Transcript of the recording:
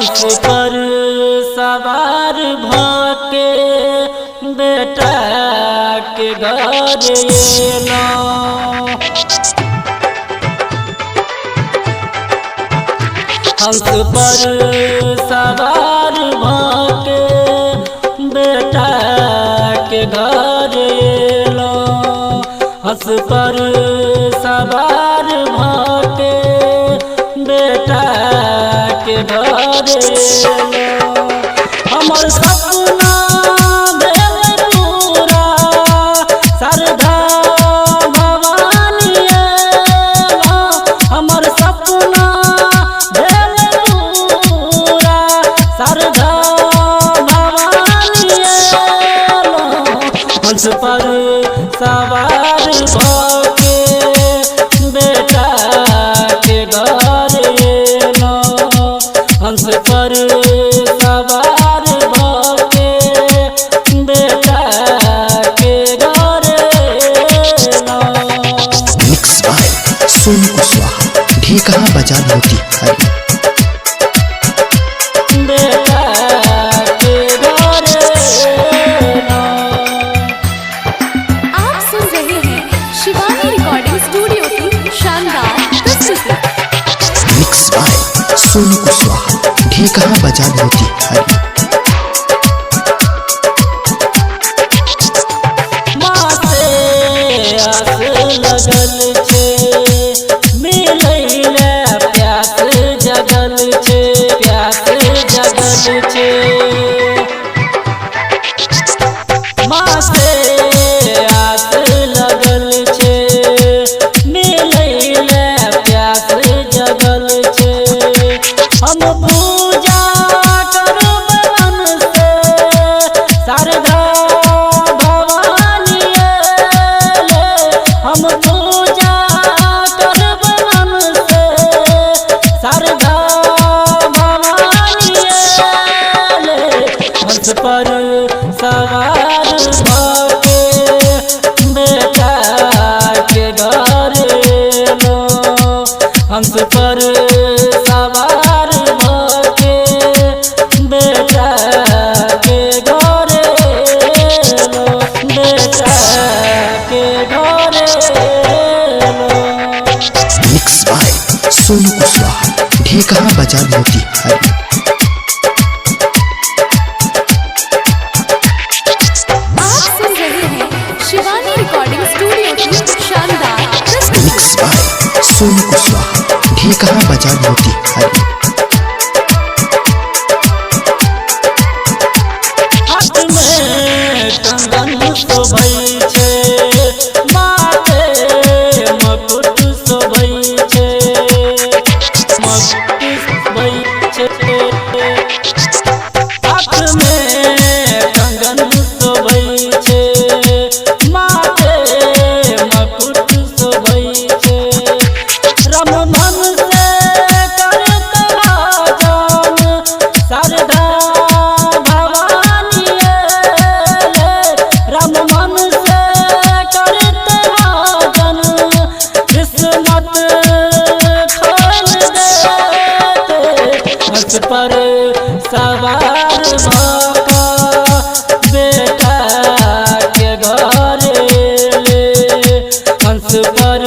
हंस पर सवार भके बेटा के घर एलो। हंस पर सवार भके बेटा के घर एलो। हंस पर सवार भके बेटा के घर एलो। हमर सपना भेल पूरा शारदा भवानी एलो। हमर सपना भेल पूरा शारदा भवानी एलो। हंस पर सवार भके बेटा के घर एलो। हंस पर सवार भके बेटा के घर एलो। Mix by Sonu Kushwaha, Dhekaha Bazar Motihari. बेटा के घर एलो। आप सुन रहे हैं शिवानी रिकॉर्डिंग स्टूडियो की शानदार प्रस्तुति। Mix by Sonu Kushwaha, Dhekaha Bazar Motihari. माँ से आस लगल छे मिलैले प्यास जगल छे प्यास जगल छे। माँ से आस लगल छे मिलैले प्यास जगल छे। हम पूजा करब मन से शारदा भवानी एले। हम पूजा करब मन से शारदा भवानी एले। हंस पर सवार भके बेटा के घर एलो। हंस पर सवार भके बेटा के घर एलो। बेटा के घर एलो। Mix by Sonu Kushwaha, Dhekaha Bazar Motihari. आप सुन रहे हैं शिवानी रिकॉर्डिंग स्टूडियो की शानदार प्रस्तुति। Mix by Sonu Kushwaha, Dhekaha Bazar Motihari. हाथ में कंगन शोभै छे माथे मुकुट शोभै छे मुकुट शोभै छे। हाथ में कंगन शोभै छे माथे मुकुट शोभै छे। राम मन से करत भजन शारदा भवानी एले। राम मन से करत भजन किस्मत खोल देते। हंस पर सवार भके बेटा के घर एले। हंस पर